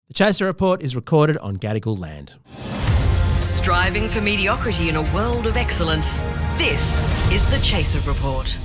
The Chaser Report is recorded on Gadigal land. Striving for mediocrity in a world of excellence. This is the Chaser Report.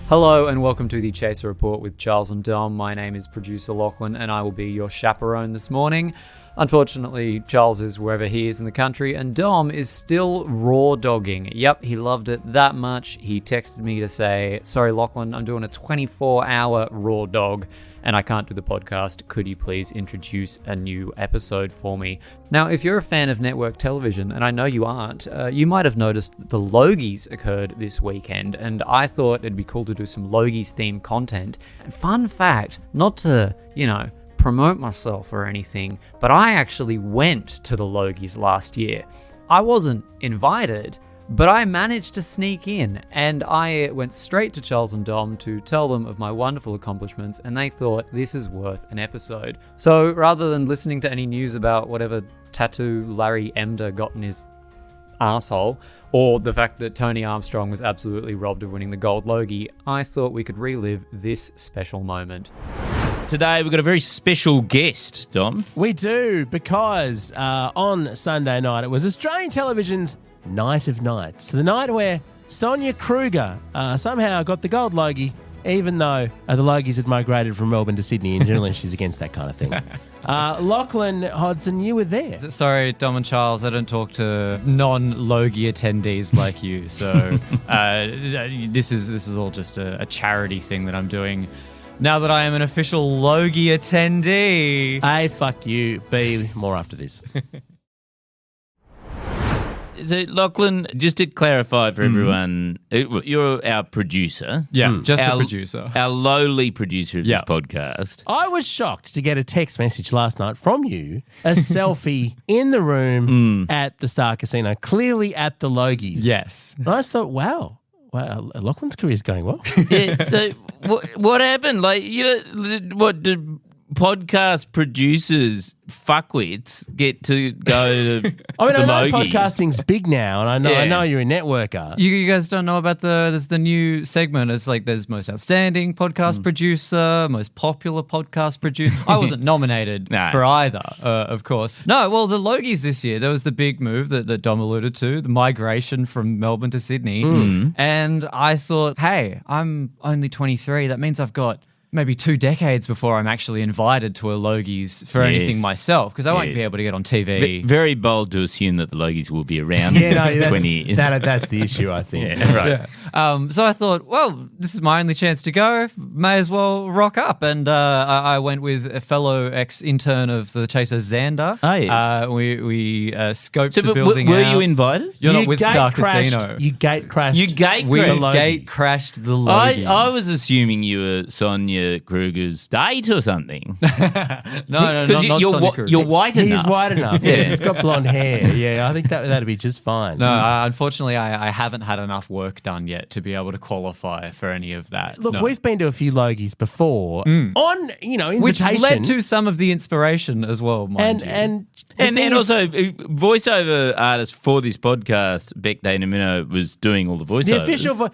Hello and welcome to the Chaser Report with Charles and Dom. My name is Producer Lachlan and I will be your chaperone this morning. Unfortunately, Charles is wherever he is in the country and Dom is still raw dogging. Yep, he loved it that much. He texted me to say, sorry Lachlan, I'm doing a 24-hour raw dog and I can't do the podcast. Could you please introduce a new episode for me? Now, if you're a fan of network television, and I know you aren't, you might have noticed that the Logies occurred this weekend, and I thought it'd be cool to do some Logies-themed content. And fun fact, not to, promote myself or anything, but I actually went to the Logies last year. I wasn't invited, but I managed to sneak in, and I went straight to Charles and Dom to tell them of my wonderful accomplishments, and they thought this is worth an episode. So rather than listening to any news about whatever tattoo Larry Emder got in his asshole, or the fact that Tony Armstrong was absolutely robbed of winning the Gold Logie, I thought we could relive this special moment. Today we've got a very special guest, Dom. We do, because on Sunday night it was Australian television's Night of Nights, the night where Sonia Kruger somehow got the Gold Logie, even though the Logies had migrated from Melbourne to Sydney, and generally she's against that kind of thing. Lachlan Hodson, you were there. Sorry, Dom and Charles, I don't talk to non-Logie attendees like you, so this is all just a charity thing that I'm doing now that I am an official Logie attendee. A, fuck you. B, more after this. So, Lachlan, just to clarify for everyone, you're our producer. Yeah, just the producer. Our lowly producer of this podcast. I was shocked to get a text message last night from you, a selfie in the room at the Star Casino, clearly at the Logies. Yes. And I just thought, wow, Lachlan's career is going well. Yeah, so what happened? What did podcast producers, fuckwits, get to go to I know Logies? podcasting's big now, and I know you're a networker. You guys don't know about there's the new segment. It's like there's most outstanding podcast producer, most popular podcast producer. I wasn't nominated for either, of course. No, well, the Logies this year, there was the big move that Dom alluded to, the migration from Melbourne to Sydney. And I thought, hey, I'm only 23. That means I've got maybe 2 decades before I'm actually invited to a Logies for anything myself, because I won't be able to get on TV. Very bold to assume that the Logies will be around 20 years. That's the issue, I think. Yeah, right. Yeah. So I thought, well, this is my only chance to go. May as well rock up. And I went with a fellow ex-intern of the Chaser, Xander. Oh, yes. We scoped the building were out. you invited? You're not with Star Casino. You gate crashed. You gate We crashed. gate crashed the Logies. I was assuming you were Sonia Kruger's date or something. No, not Sonia Kruger. You're white enough. He's white enough. Yeah, he's got blonde hair. Yeah, I think that'd be just fine. No, unfortunately, I haven't had enough work done yet to be able to qualify for any of that. Look, we've been to a few Logies before on, invitation. Which led to some of the inspiration as well, mind you. And also, voiceover artist for this podcast, Beck Daynamino, was doing all the voiceovers. The official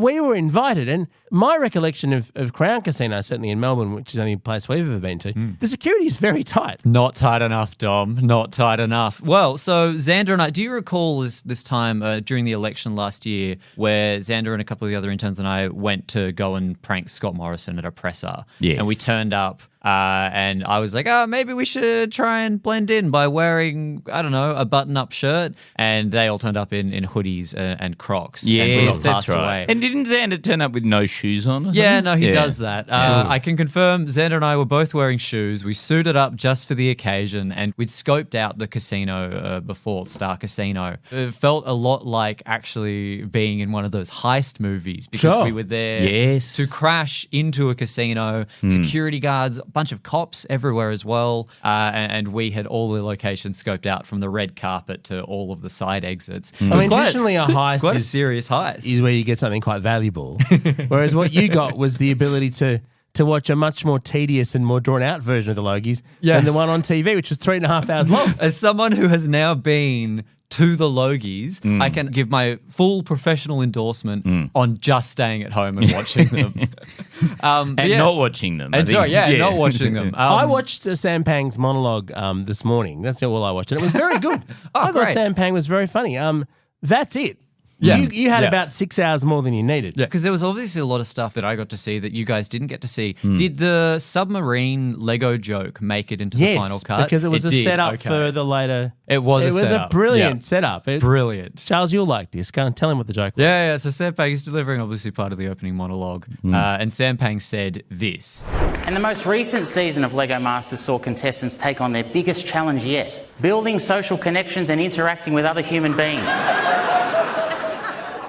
we were invited, and my recollection of Crown Casino, certainly in Melbourne, which is the only place we've ever been to, the security is very tight. Not tight enough, Dom. Not tight enough. Well, so Xander and I, do you recall this time during the election last year where Xander and a couple of the other interns and I went to go and prank Scott Morrison at a presser? Yes. And we turned up and I was like, maybe we should try and blend in by wearing, I don't know, a button-up shirt. And they all turned up in hoodies and Crocs. Yes, and we all that's passed right. away. And didn't Xander turn up with no shoes on or something? Yeah, no, he does that. I can confirm Xander and I were both wearing shoes. We suited up just for the occasion and we'd scoped out the casino before, Star Casino. It felt a lot like actually being in one of those heist movies because we were there to crash into a casino, security guards, a bunch of cops everywhere as well, and we had all the locations scoped out from the red carpet to all of the side exits. I mean, traditionally a heist quite a serious heist. Is where you get something quite valuable, whereas what you got was the ability to watch a much more tedious and more drawn-out version of the Logies than the one on TV, which was 3.5 hours long. As someone who has now been to the Logies, I can give my full professional endorsement on just staying at home and watching them. Not watching them. Not watching them. I watched Sam Pang's monologue this morning. That's all I watched. And it was very good. I thought great. Sam Pang was very funny. That's it. Yeah. You had about 6 hours more than you needed. Yeah, because there was obviously a lot of stuff that I got to see that you guys didn't get to see. Did the submarine Lego joke make it into the final cut? Because it was a did, setup for the later. It was a setup. A brilliant setup. Brilliant. Charles, you'll like this. Go and tell him what the joke was. Yeah. So Sam Pang is delivering obviously part of the opening monologue. And Sam Pang said this. And the most recent season of LEGO Masters saw contestants take on their biggest challenge yet, building social connections and interacting with other human beings.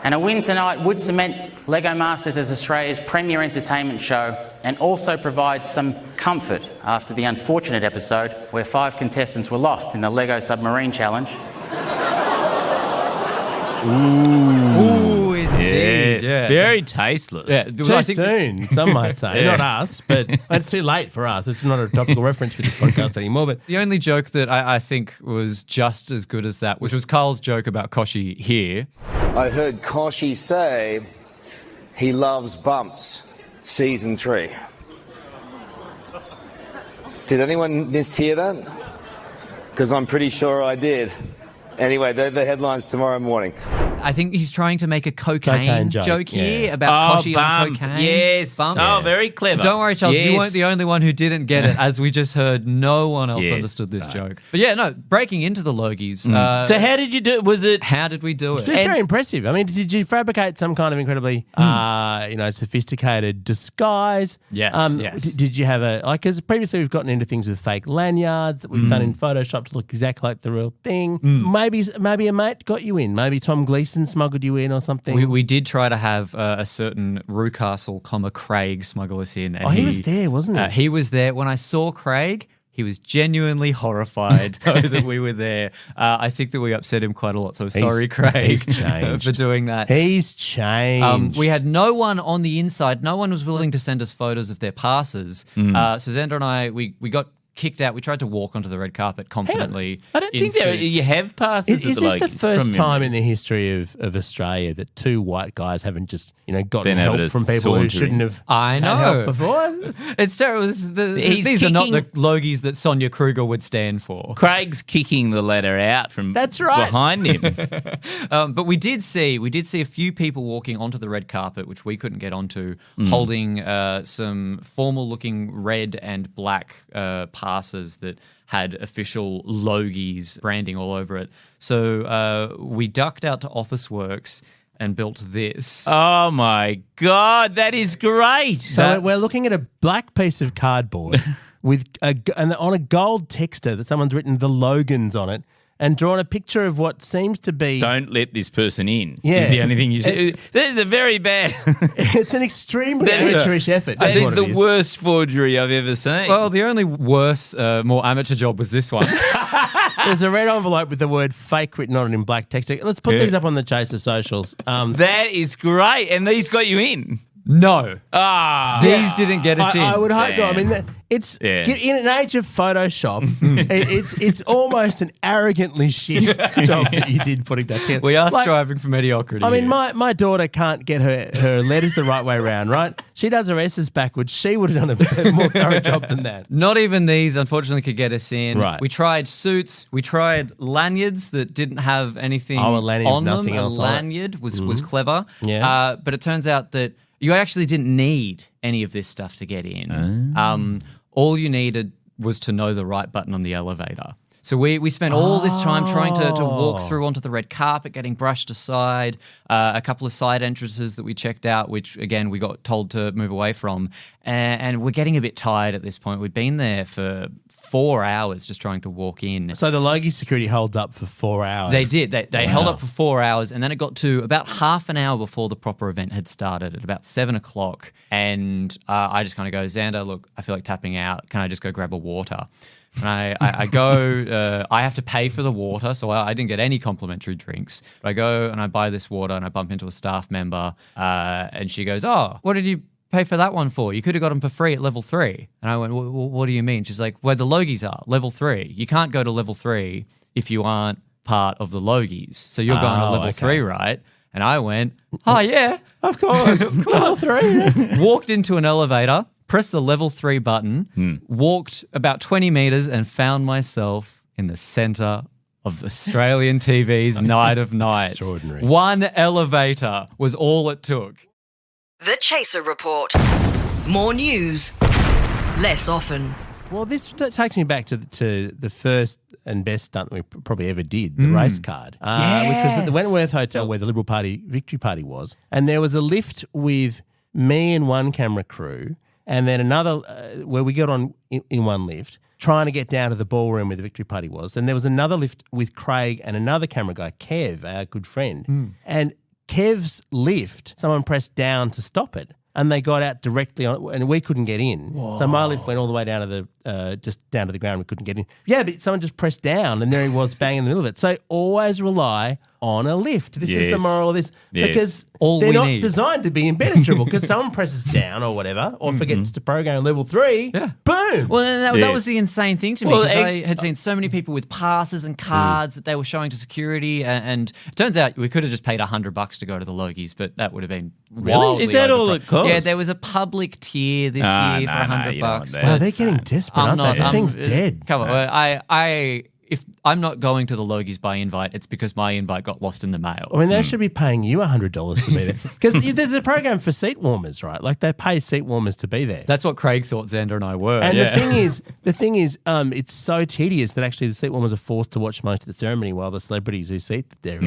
And a win tonight would cement LEGO Masters as Australia's premier entertainment show and also provide some comfort after the unfortunate episode where 5 contestants were lost in the LEGO Submarine Challenge. Ooh, indeed. Yes, very tasteless. Yeah, Too soon, some might say. Not us, but it's too late for us. It's not a topical reference for this podcast anymore. But the only joke that I think was just as good as that, which was Carl's joke about Koshi here. I heard Koshi say he loves bumps. Season 3. Did anyone mishear that? Because I'm pretty sure I did. Anyway, they're the headlines tomorrow morning. I think he's trying to make a cocaine joke here about Koshi on cocaine. Yes. Bump. Oh, very clever. Don't worry, Charles. Yes. You weren't the only one who didn't get it. As we just heard, no one else understood this joke. But yeah, no, breaking into the Logies. So how did you do it? Was it... How did we do it? it's very impressive. I mean, did you fabricate some kind of incredibly, sophisticated disguise? Yes, yes. Did you have because previously we've gotten into things with fake lanyards that we've done in Photoshop to look exactly like the real thing. Maybe a mate got you in. Maybe Tom Gleeson smuggled you in or something. We did try to have a certain Rewcastle, Craig smuggle us in. And he was there, wasn't he? He was there. When I saw Craig, he was genuinely horrified that we were there. I think that we upset him quite a lot. So sorry, Craig, he's changed. for doing that. He's changed. We had no one on the inside. No one was willing to send us photos of their passes. So Xander and I, we got kicked out. We tried to walk onto the red carpet confidently. I don't think you have passes. Is this the first time in the history of Australia that 2 white guys haven't just gotten help from people who shouldn't have had help before? It's terrible. These are not the Logies that Sonia Kruger would stand for. Craig's kicking the ladder out from behind him. But we did see a few people walking onto the red carpet, which we couldn't get onto, holding some formal-looking red and black passes that had official Logies branding all over it. So we ducked out to Officeworks and built this. Oh my God, that is great. So we're looking at a black piece of cardboard with and on a gold texter that someone's written the Logans on it and drawn a picture of what seems to be... Don't let this person in. Yeah. Is the only thing you say. That is a very bad... It's an extremely amateurish effort. That is the worst forgery I've ever seen. Well, the only worse, more amateur job was this one. There's a red envelope with the word fake written on it in black text. Let's put these up on the Chaser socials. That is great. And these got you in. No. These didn't get us in. I would hope not. I mean, it's in an age of Photoshop, it's almost an arrogantly shit job that you did putting that together. We are striving for mediocrity. I mean, my daughter can't get her letters the right way around, right? She does her S's backwards. She would have done a more thorough job than that. Not even these, unfortunately, could get us in. Right. We tried suits. We tried lanyards that didn't have anything a lanyard on with them. nothing else on it. Lanyard was clever. Yeah. But it turns out that you actually didn't need any of this stuff to get in. All you needed was to know the right button on the elevator. So we spent all this time trying to walk through onto the red carpet, getting brushed aside, a couple of side entrances that we checked out, which, again, we got told to move away from. And we're getting a bit tired at this point. We'd been there for 4 hours just trying to walk in. So the Logie security holds up for 4 hours. They did. They held up for 4 hours, and then it got to about half an hour before the proper event had started at about 7 o'clock. And I just kind of go, Xander, look, I feel like tapping out. Can I just go grab a water? And I go, I have to pay for the water, so I didn't get any complimentary drinks. But I go and I buy this water and I bump into a staff member and she goes, oh, what did you pay for that one for? You could have got them for free at level 3. And I went, what do you mean? She's like, where the Logies are, level 3. You can't go to level 3 if you aren't part of the Logies. So you're going to Oh, level okay. 3, right? And I went, oh, yeah. Of course. Level 3. Walked into an elevator, pressed the level 3 button, walked about 20 meters and found myself in the center of Australian TV's Night of Nights. Extraordinary. One elevator was all it took. The Chaser Report. More news, less often. Well, this takes me back to the first and best stunt we probably ever did, the race card, which was at the Wentworth Hotel where the Liberal Party victory party was. And there was a lift with me and one camera crew, and then another where we got on in one lift, trying to get down to the ballroom where the victory party was. And there was another lift with Craig and another camera guy, Kev, our good friend. And Kev's lift, someone pressed down to stop it. And they got out directly on it, and we couldn't get in. Whoa. So my lift went all the way down to the just down to the ground. We couldn't get in. Yeah, but someone just pressed down, and there he was, bang in the middle of it. So always rely on a lift. This is the moral of this, because they're not designed to be impenetrable. Because someone presses down or whatever, or forgets to program level 3. Yeah, boom. Well, and that was the insane thing to me, because I had seen so many people with passes and cards that they were showing to security, and it turns out we could have just paid $100 to go to the Logies, but that would have been wildly Is that all it costs? Yeah, there was a public tier this year for $100. Wow, they're getting desperate, aren't they? The thing's dead. Come on, if I'm not going to the Logies by invite, it's because my invite got lost in the mail. I mean, they should be paying you $100 to be there. Because there's a program for seat warmers, right? Like they pay seat warmers to be there. That's what Craig thought Xander and I were. And the thing is, it's so tedious that actually the seat warmers are forced to watch most of the ceremony while the celebrities who seat there are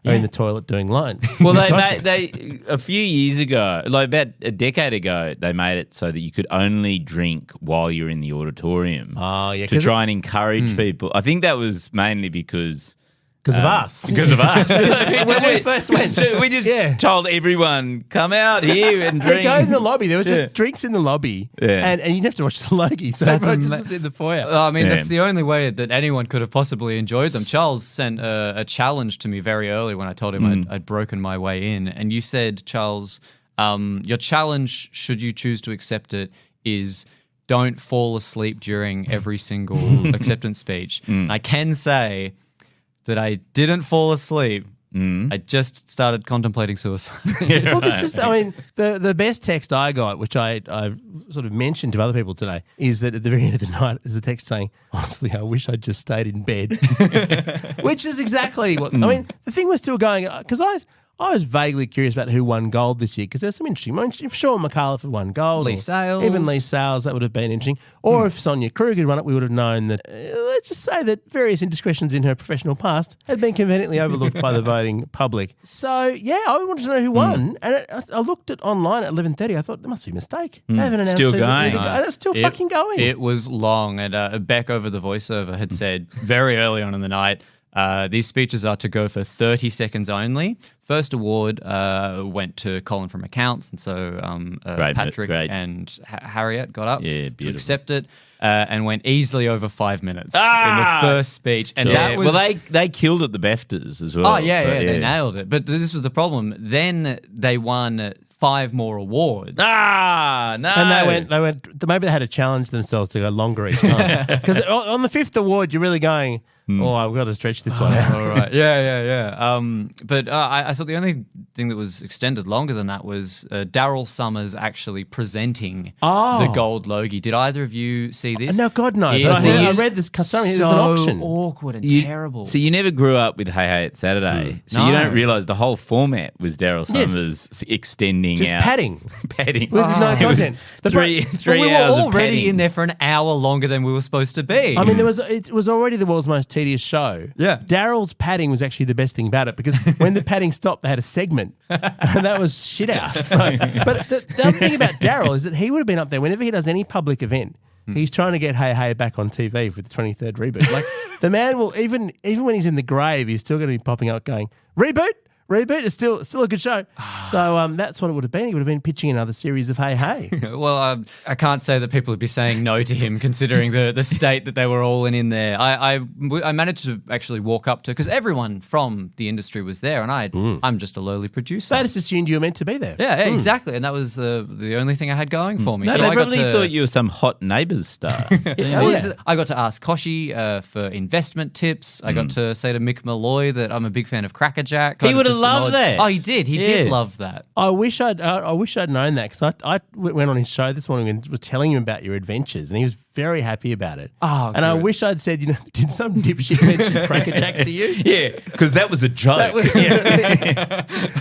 in the toilet doing line. Well, they a few years ago, like about a decade ago, they made it so that you could only drink while you're in the auditorium. Oh, yeah. To try and encourage people. I think that was mainly because of us. Because of us. When we first went. We just told everyone, come out here and drink. They go in the lobby. There was just drinks in the lobby. Yeah. And you didn't have to watch the Logie. So everyone just was in the foyer. I mean, that's the only way that anyone could have possibly enjoyed them. Charles sent a challenge to me very early when I told him I'd broken my way in. And you said, Charles, your challenge, should you choose to accept it, is don't fall asleep during every single acceptance speech. I can say that I didn't fall asleep. I just started contemplating suicide. Well, the best text I got, which I sort of mentioned to other people today, is that at the very end of the night, there's a text saying, honestly, I wish I'd just stayed in bed. Which is exactly what, I mean, the thing was still going, because I was vaguely curious about who won gold this year, because there's some interesting. If Sean McAuliffe had won gold, Lee Sales. Even Lee Sales, that would have been interesting. Or if Sonia Krug had won it, we would have known that, let's just say that various indiscretions in her professional past had been conveniently overlooked by the voting public. So, yeah, I wanted to know who won. And I looked at online at 11:30. I thought, there must be a mistake. They haven't announced Still who going. And it's still fucking going. It was long. And Beck over the voiceover had said very early on in the night, these speeches are to go for 30 seconds only. First award went to Colin from Accounts, and so Patrick and Harriet got up to accept it, and went easily over 5 minutes in the first speech. And that was, they killed at the BAFTAs as well. Oh yeah, they nailed it. But this was the problem. Then they won 5 more awards. No. And they went, maybe they had to challenge themselves to go longer each time. Because on the 5th award, you're really going, I've got to stretch this one out. All right. Yeah. But I thought the only thing that was extended longer than that was Daryl Summers actually presenting the gold Logie. Did either of you see this? No, God, no. But I read this. Sorry, it was an auction. Awkward and terrible. So you never grew up with Hey Hey It's Saturday. So you don't realise the whole format was Daryl Summers extending just out. padding. With no content. Three we hours were of already padding. in there for an hour longer than we were supposed to be. I mean, it was already the world's most tedious show. Yeah. Daryl's padding was actually the best thing about it, because when the padding stopped, they had a segment, and that was shit house. But the other thing about Daryl is that he would have been up there whenever he does any public event. He's trying to get Hey Hey back on TV for the 23rd reboot. Like, the man will, even when he's in the grave, he's still going to be popping up going, reboot, reboot. It's still a good show. So that's what it would have been. He would have been pitching another series of Hey Hey. Well, I can't say that people would be saying no to him considering the state that they were all in there. I managed to actually walk up to, because everyone from the industry was there, and I'm just a lowly producer. They just assumed you were meant to be there. Yeah, exactly. And that was the only thing I had going for me. No, So they I got probably to- thought you were some hot neighbours star. I got to ask Koshi for investment tips. I got to say to Mick Malloy that I'm a big fan of Cracker Jack. He would have loved that. Oh, he did. He did love that. I wish I'd known that, because I went on his show this morning and was telling him about your adventures, and he was very happy about it. Oh, and I good. wish I'd said, did some dipshit mention Cracker Jack to you? Yeah, because that was a joke.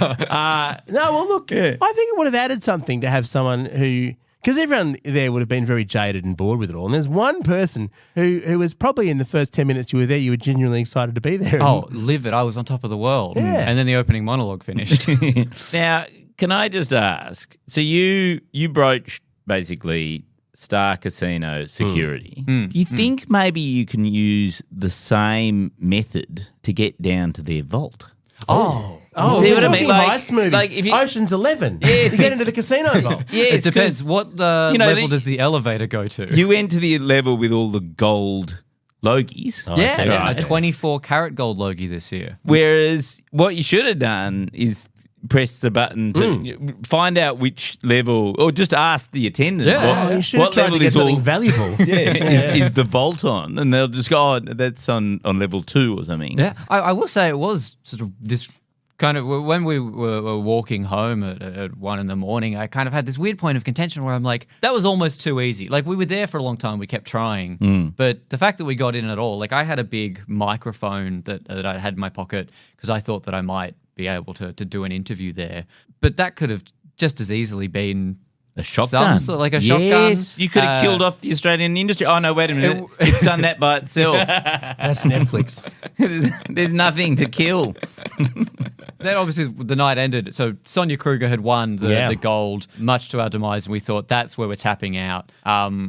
No, well, look, I think it would have added something to have someone who, because everyone there would have been very jaded and bored with it all. And there's one person who was probably in the first 10 minutes you were there, you were genuinely excited to be there. Oh, live it. I was on top of the world. Yeah. And then the opening monologue finished. Now, can I just ask? So you broached basically Star Casino security. Do you think maybe you can use the same method to get down to their vault? Oh, See we're what I mean? talking Like- heist movies. like if you- Ocean's 11. Yeah, You get into the casino vault. It depends. What level the- does the elevator go to? You went to the level with all the gold Logies. a 24 karat gold Logie this year. Whereas what you should have done is press the button to find out which level, or just ask the attendant. Yeah. Oh, you should have tried to get something valuable. is the vault on? And they'll just go, oh, that's on level 2 or something. Yeah, I will say it was sort of this kind of, when we were walking home at 1 a.m, I kind of had this weird point of contention where I'm like, that was almost too easy. Like, we were there for a long time, we kept trying, but the fact that we got in at all, like, I had a big microphone that I had in my pocket because I thought that I might be able to do an interview there, but that could have just as easily been A shotgun. shotgun. Yes, you could have killed off the Australian industry. Oh, no, wait a minute. It's done that by itself. That's Netflix. There's nothing to kill. Then obviously the night ended. So Sonia Kruger had won the gold, much to our demise, and we thought that's where we're tapping out.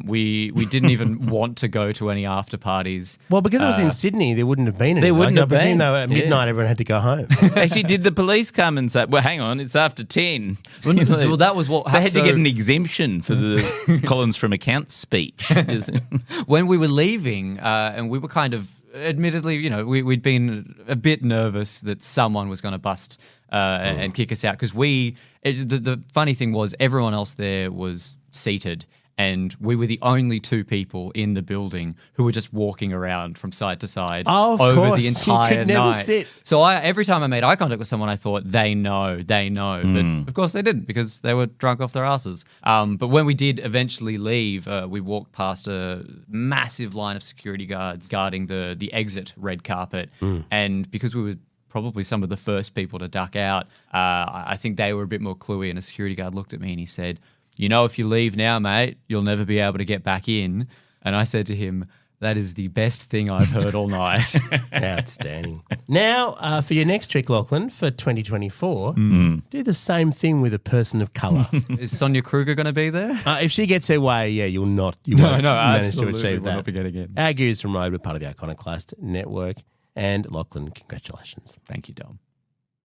We didn't even want to go to any after parties. Well, because it was in Sydney, there wouldn't have been any. There wouldn't I have presume been. though at midnight everyone had to go home. Actually, did the police come and say, well, hang on, it's after 10? Well, that was what They had to so get an exemption for the Collins from Accounts speech. when we were leaving, and we were kind of, admittedly, we'd been a bit nervous that someone was going to bust and kick us out, because the funny thing was everyone else there was seated, and we were the only two people in the building who were just walking around from side to side Oh, of over course. the You entire could never night. sit. So every time I made eye contact with someone, I thought, they know. But of course they didn't, because they were drunk off their asses. But when we did eventually leave, we walked past a massive line of security guards guarding the exit red carpet. And because we were probably some of the first people to duck out, I think they were a bit more cluey, and a security guard looked at me and he said, if you leave now, mate, you'll never be able to get back in. And I said to him, that is the best thing I've heard all night. Outstanding. Now, for your next trick, Lachlan, for 2024, do the same thing with a person of colour. Is Sonia Kruger going to be there? If she gets her way, you won't manage to achieve that. Will not be getting in. Our Gears from Road, we're part of the Iconoclast Network. And Lachlan, congratulations. Thank you, Dom.